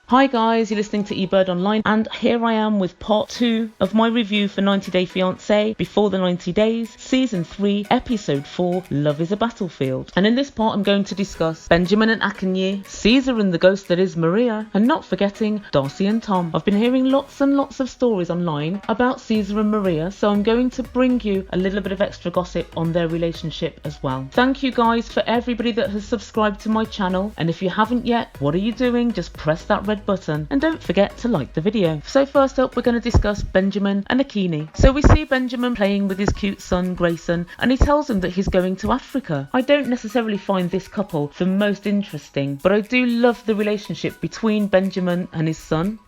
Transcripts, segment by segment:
Hi guys, you're listening to Ebird Online, and here I am with part 2 of my review for 90 Day Fiance Before the 90 Days, Season 3, Episode 4, Love is a Battlefield. And in this part I'm going to discuss Benjamin and Akinyi, Caesar and the ghost that is Maria, and not forgetting Darcey and Tom. I've been hearing lots and lots of stories online about Caesar and Maria, so I'm going to bring you a little bit of extra gossip on their relationship as well. Thank you guys for everybody that has subscribed to my channel, and if you haven't yet, what are you doing? Just press that red button and don't forget to like the video. So first up, we're going to discuss Benjamin and Akini. So we see Benjamin playing with his cute son Grayson, and he tells him that he's going to Africa. I don't necessarily find this couple the most interesting, but I do love the relationship between Benjamin and his son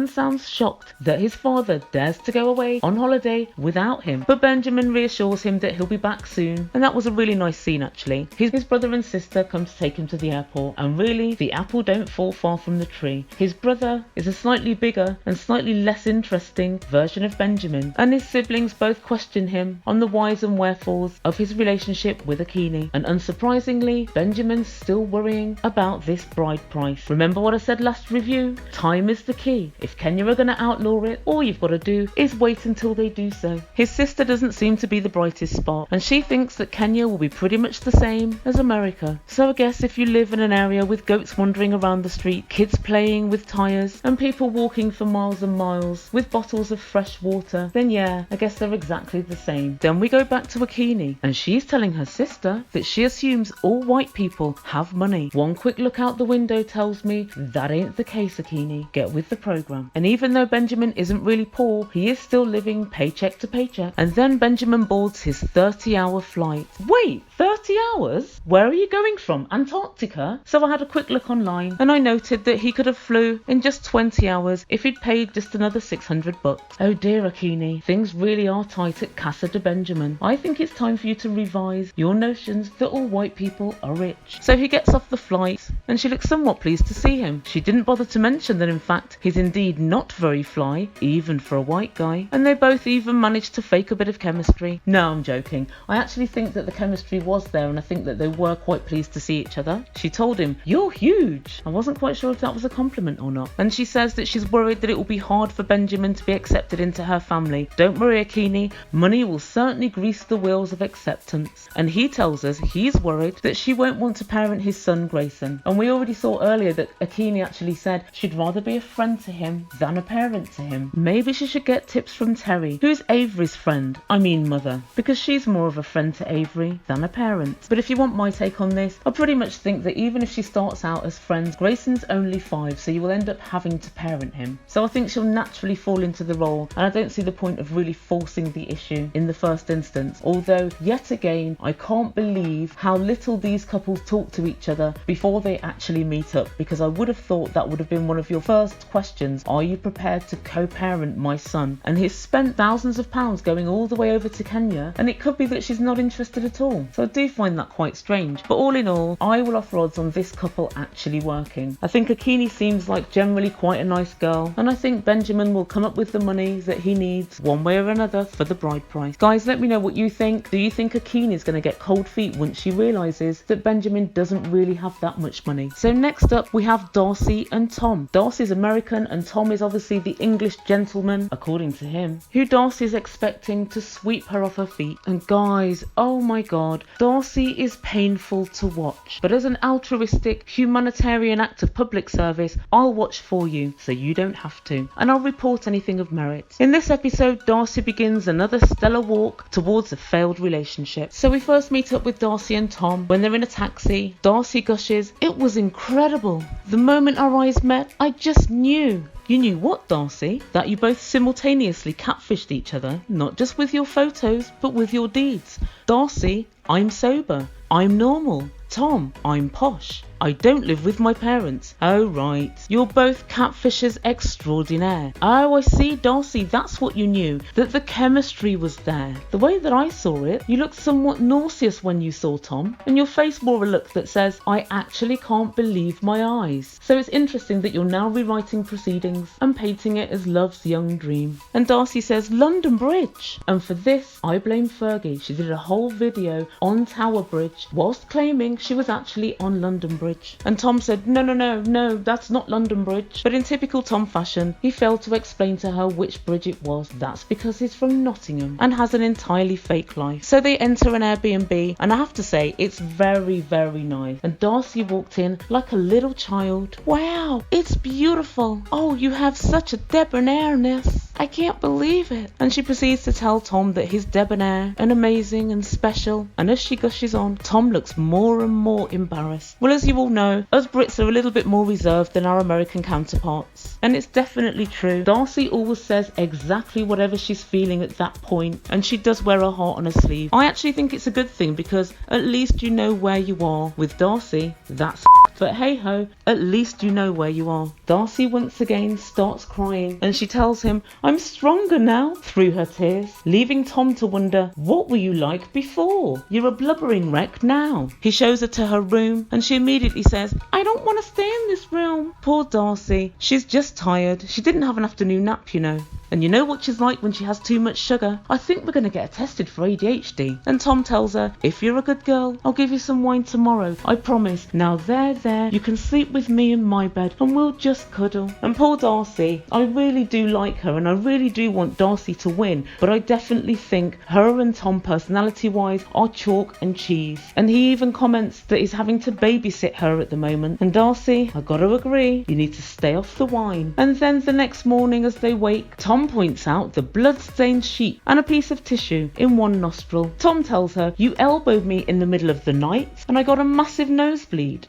sounds shocked that his father dares to go away on holiday without him, but Benjamin reassures him that he'll be back soon, and that was a really nice scene actually. His brother and sister come to take him to the airport, and really the apple don't fall far from the tree. His brother is a slightly bigger and slightly less interesting version of Benjamin, and his siblings both question him on the whys and wherefores of his relationship with Akini, and unsurprisingly Benjamin's still worrying about this bride price. Remember what I said last review? Time is the key. If Kenya are going to outlaw it, all you've got to do is wait until they do so. His sister doesn't seem to be the brightest spot, and she thinks that Kenya will be pretty much the same as America. So I guess if you live in an area with goats wandering around the street, kids playing with tires, and people walking for miles and miles with bottles of fresh water, then yeah, I guess they're exactly the same. Then we go back to Akini, and she's telling her sister that she assumes all white people have money. One quick look out the window tells me that ain't the case, Akini. Get with the program. And even though Benjamin isn't really poor, he is still living paycheck to paycheck. And then Benjamin boards his 30-hour flight. Wait, 30 hours? Where are you going from? Antarctica? So I had a quick look online, and I noted that he could have flew in just 20 hours if he'd paid just another $600. Oh dear, Akini, things really are tight at Casa de Benjamin. I think it's time for you to revise your notions that all white people are rich. So he gets off the flight, and she looks somewhat pleased to see him. She didn't bother to mention that in fact he's indeed not very fly, even for a white guy, and they both even managed to fake a bit of chemistry. No, I'm joking. I actually think that the chemistry was there, and I think that they were quite pleased to see each other. She told him, "You're huge." I wasn't quite sure if that was a compliment or not. And she says that she's worried that it will be hard for Benjamin to be accepted into her family. Don't worry, Akini, money will certainly grease the wheels of acceptance. And he tells us he's worried that she won't want to parent his son Grayson. And we already saw earlier that Akini actually said she'd rather be a friend to him than a parent to him. Maybe she should get tips from Terry, who's Avery's friend, mother, because she's more of a friend to Avery than a parent. But if you want my take on this, I pretty much think that even if she starts out as friends, Grayson's only 5, so you will end up having to parent him. So I think she'll naturally fall into the role, and I don't see the point of really forcing the issue in the first instance. Although, yet again, I can't believe how little these couples talk to each other before they actually meet up, because I would have thought that would have been one of your first questions. Are you prepared to co-parent my son? And he's spent thousands of pounds going all the way over to Kenya, and it could be that she's not interested at all. So I do find that quite strange. But all in all, I will offer odds on this couple actually working. I think Akini seems like generally quite a nice girl, and I think Benjamin will come up with the money that he needs one way or another for the bride price. Guys, let me know what you think. Do you think Akini is going to get cold feet once she realises that Benjamin doesn't really have that much money? So next up we have Darcey and Tom. Darcey's American, and Tom is obviously the English gentleman, according to him, who Darcey is expecting to sweep her off her feet. And guys, oh my god, Darcey is painful to watch, but as an altruistic humanitarian act of public service, I'll watch for you so you don't have to, and I'll report anything of merit. In this episode, Darcey begins another stellar walk towards a failed relationship. So we first meet up with Darcey and Tom when they're in a taxi. Darcey gushes, "It was incredible. The moment our eyes met, I just knew." You knew what, Darcey? That you both simultaneously catfished each other, not just with your photos, but with your deeds. Darcey, I'm sober. I'm normal. Tom, I'm posh. I don't live with my parents. Oh right, you're both catfishers extraordinaire. Oh, I see, Darcey, that's what you knew, that the chemistry was there. The way that I saw it, you looked somewhat nauseous when you saw Tom, and your face wore a look that says, I actually can't believe my eyes. So it's interesting that you're now rewriting proceedings and painting it as love's young dream. And Darcey says, London Bridge. And for this, I blame Fergie. She did a whole video on Tower Bridge whilst claiming she was actually on London Bridge. Bridge. And Tom said, no, that's not London Bridge. But in typical Tom fashion, he failed to explain to her which bridge it was. That's because he's from Nottingham and has an entirely fake life. So they enter an Airbnb, and I have to say, it's very, very nice. And Darcey walked in like a little child. Wow, it's beautiful. Oh, you have such a debonaireness. I can't believe it. And she proceeds to tell Tom that he's debonair and amazing and special. And as she gushes on, Tom looks more and more embarrassed. Well, as you all know, us Brits are a little bit more reserved than our American counterparts. And it's definitely true. Darcey always says exactly whatever she's feeling at that point, and she does wear her heart on her sleeve. I actually think it's a good thing because at least you know where you are. With Darcey, that's but hey ho, at least you know where you are. Darcey once again starts crying, and she tells him, I'm stronger now, through her tears, leaving Tom to wonder, what were you like before? You're a blubbering wreck now. He shows her to her room, and she immediately says, I don't want to stay in this room. Poor Darcey, she's just tired. She didn't have an afternoon nap, you know. And you know what she's like when she has too much sugar? I think we're going to get her tested for ADHD. And Tom tells her, if you're a good girl, I'll give you some wine tomorrow. I promise. Now there, you can sleep with me in my bed and we'll just cuddle. And poor Darcey, I really do like her and I really do want Darcey to win. But I definitely think her and Tom, personality-wise, are chalk and cheese. And he even comments that he's having to babysit her at the moment. And Darcey, I gotta agree, you need to stay off the wine. And then the next morning as they wake, Tom points out the blood-stained sheet and a piece of tissue in one nostril. Tom tells her, you elbowed me in the middle of the night and I got a massive nosebleed.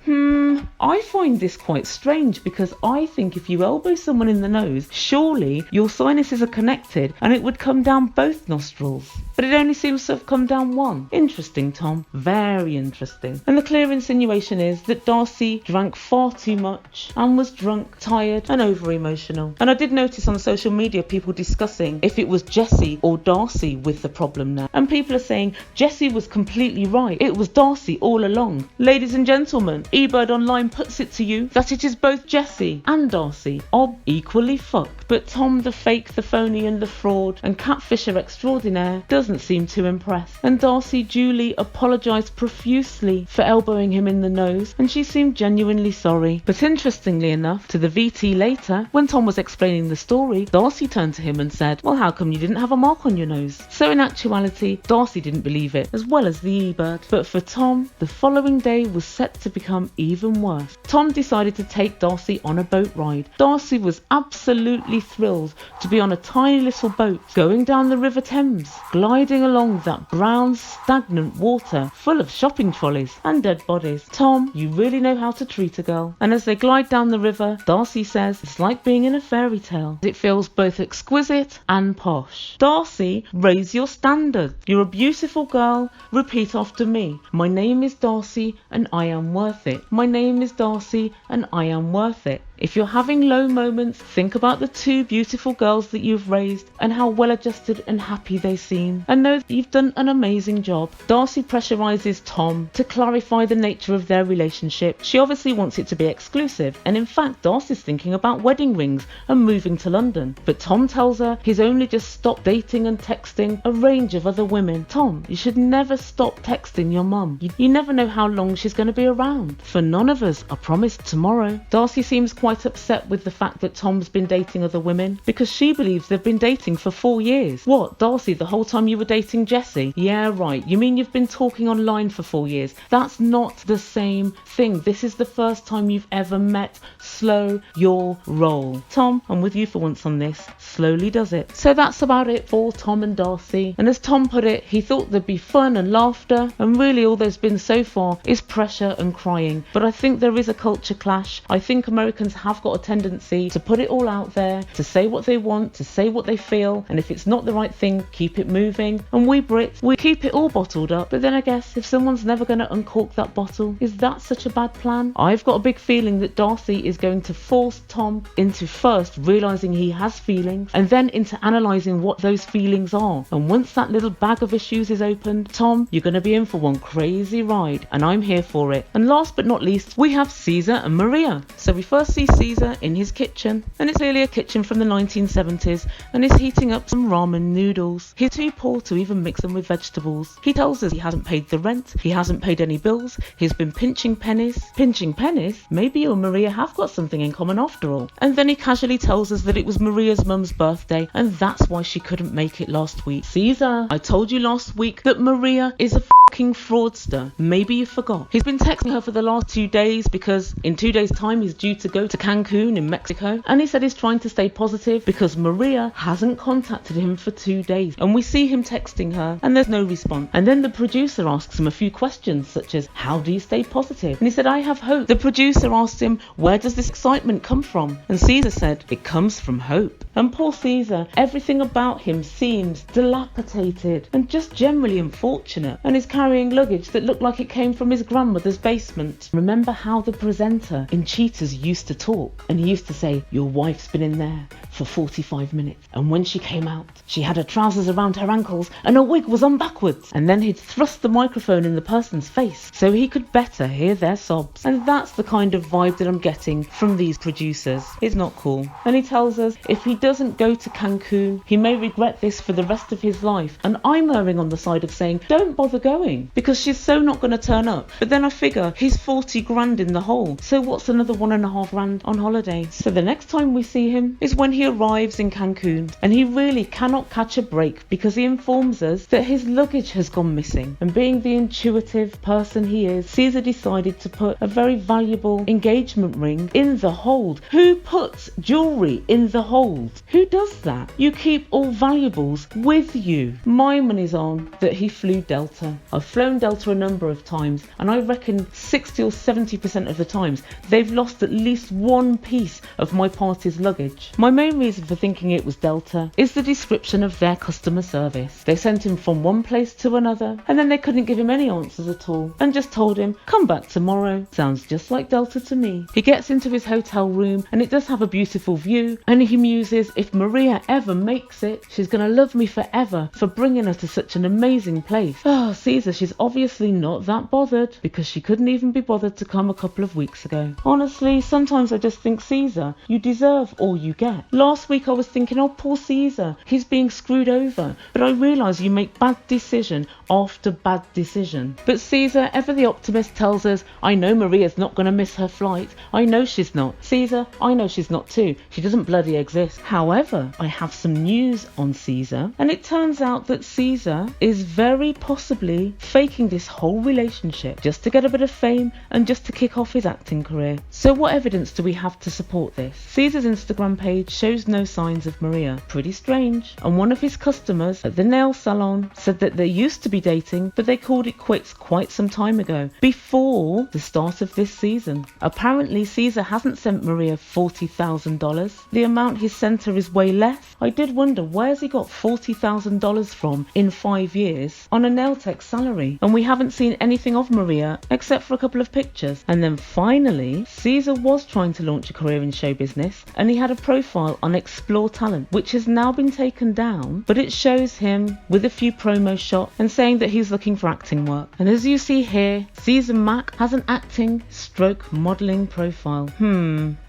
I find this quite strange because I think if you elbow someone in the nose, surely your sinuses are connected and it would come down both nostrils. But it only seems to have come down one. Interesting, Tom. Very interesting. And the clear insinuation is that Darcey drank far too much and was drunk, tired and over-emotional. And I did notice on social media people discussing if it was Jessie or Darcey with the problem now. And people are saying Jessie was completely right. It was Darcey all along. Ladies and gentlemen, Ebird Online puts it to you that it is both Jessie and Darcey are equally fucked. But Tom the fake, the phony and the fraud and catfisher extraordinaire doesn't seem too impressed. And Darcey duly apologised profusely for elbowing him in the nose and she seemed genuinely sorry. But interestingly enough, to the VT later, when Tom was explaining the story, Darcey turned to him and said, well, how come you didn't have a mark on your nose? So in actuality, Darcey didn't believe it, as well as the Ebird. But for Tom, the following day was set to become even worse. Tom decided to take Darcey on a boat ride. Darcey was absolutely thrilled to be on a tiny little boat going down the River Thames, gliding along that brown, stagnant water full of shopping trolleys and dead bodies. Tom, you really know how to treat a girl. And as they glide down the river, Darcey says, it's like being in a fairy tale. It feels both exquisite and posh. Darcey, raise your standards. You're a beautiful girl. Repeat after me. My name is Darcey and I am worth it. My name is Darcey and I am worth it. If you're having low moments, think about the two beautiful girls that you've raised and how well adjusted and happy they seem, and know that you've done an amazing job. Darcey pressurises Tom to clarify the nature of their relationship. She obviously wants it to be exclusive, and in fact Darcey's thinking about wedding rings and moving to London. But Tom tells her he's only just stopped dating and texting a range of other women. Tom, you should never stop texting your mum. You never know how long she's going to be around. For none of us are promised tomorrow. Darcey seems quite upset with the fact that Tom's been dating other women because she believes they've been dating for 4 years. What, Darcey, the whole time you were dating Jessie? Yeah, right. You mean you've been talking online for 4 years? That's not the same thing. This is the first time you've ever met. Slow your roll. Tom, I'm with you for once on this. Slowly does it. So that's about it for Tom and Darcey. And as Tom put it, he thought there'd be fun and laughter, and really all there's been so far is pressure and crying. But I think there is a culture clash. I think Americans have got a tendency to put it all out there, to say what they want, to say what they feel, and if it's not the right thing, keep it moving. And we Brits, we keep it all bottled up. But then I guess if someone's never going to uncork that bottle, is that such a bad plan? I've got a big feeling that Darcey is going to force Tom into first realising he has feelings, feelings, and then into analysing what those feelings are. And once that little bag of issues is opened, Tom, you're going to be in for one crazy ride, and I'm here for it. And last but not least, we have Caesar and Maria. So we first see Caesar in his kitchen, and it's clearly a kitchen from the 1970s, and he's heating up some ramen noodles. He's too poor to even mix them with vegetables. He tells us he hasn't paid the rent, he hasn't paid any bills, he's been pinching pennies. Pinching pennies? Maybe you and Maria have got something in common after all. And then he casually tells us that it was Maria's mum's birthday, and that's why she couldn't make it last week. Caesar, I told you last week that Maria is a fucking fraudster. Maybe you forgot. He's been texting her for the last 2 days because in 2 days' time he's due to go to Cancun in Mexico, and he said he's trying to stay positive because Maria hasn't contacted him for 2 days. And we see him texting her and there's no response. And then the producer asks him a few questions such as, how do you stay positive? And he said, I have hope. The producer asked him, where does this excitement come from? And Caesar said, it comes from hope. And poor Caesar, everything about him seems dilapidated and just generally unfortunate, and he's carrying luggage that looked like it came from his grandmother's basement. Remember how the presenter in Cheaters used to talk, and he used to say, your wife's been in there for 45 minutes, and when she came out she had her trousers around her ankles and her wig was on backwards. And then he'd thrust the microphone in the person's face so he could better hear their sobs. And that's the kind of vibe that I'm getting from these producers. It's not cool. And he tells us if he doesn't go to Cancun, he may regret this for the rest of his life. And I'm erring on the side of saying don't bother going, because she's so not going to turn up. But then I figure he's 40 grand in the hole, so what's another 1.5 grand on holiday? So the next time we see him is when he arrives in Cancun, and he really cannot catch a break because he informs us that his luggage has gone missing. And being the intuitive person he is, Caesar decided to put a very valuable engagement ring in the hold. Who puts jewellery in the hold? Who does that? You keep all valuables with you. My money's on that he flew Delta. I've flown Delta a number of times, and I reckon 60 or 70% of the times they've lost at least one piece of my party's luggage. My main reason for thinking it was Delta is the description of their customer service. They sent him from one place to another, and then they couldn't give him any answers at all, and just told him, come back tomorrow. Sounds just like Delta to me. He gets into his hotel room, and it does have a beautiful view, and he muses, if Maria ever makes it, she's gonna love me forever for bringing her to such an amazing place. Oh, Caesar, she's obviously not that bothered, because she couldn't even be bothered to come a couple of weeks ago. Honestly, sometimes I just think, Caesar, you deserve all you get. Last week I was thinking, oh poor Caesar, he's being screwed over, but I realise you make bad decision after bad decision. But Caesar, ever the optimist, tells us, I know Maria's not going to miss her flight. I know she's not. Caesar, I know she's not too. She doesn't bloody exist. However, I have some news on Caesar, and it turns out that Caesar is very possibly faking this whole relationship just to get a bit of fame and just to kick off his acting career. So what evidence do we have to support this? Caesar's Instagram page shows no signs of Maria. Pretty strange. And one of his customers at the nail salon said that they used to be dating, but they called it quits quite some time ago, before the start of this season. Apparently Caesar hasn't sent Maria $40,000. The amount he's sent her is way less. I did wonder, where's he got $40,000 from in 5 years on a nail tech salary? And we haven't seen anything of Maria except for a couple of pictures. And then finally, Caesar was trying to launch a career in show business, and he had a profile on Explore Talent, which has now been taken down, but it shows him with a few promo shots and saying that he's looking for acting work. And as you see here, Caesar Mac has an acting stroke modelling profile.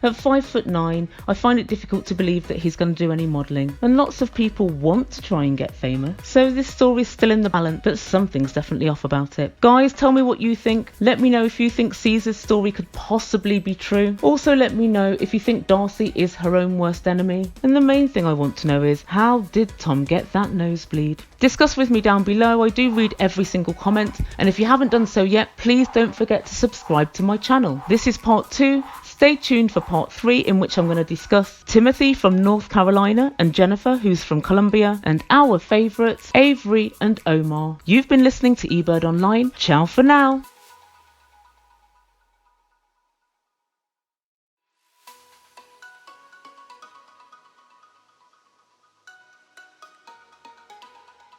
At 5'9", I find it difficult to believe that he's going to do any modelling, and lots of people want to try and get famous, so this story's still in the balance, but something's definitely off about it. Guys, tell me what you think. Let me know if you think Caesar's story could possibly be true. Also let me know if you think Darcey is her own worst enemy. And the main thing I want to know is, how did Tom get that nosebleed? Discuss with me down below. I do read every single comment, and if you haven't done so yet, please don't forget to subscribe to my channel. This is part 2. Stay tuned for part 3, in which I'm going to discuss Timothy from North Carolina and Jennifer, who's from Colombia, and our favourites Avery and Omar. You've been listening to Ebird Online. Ciao for now.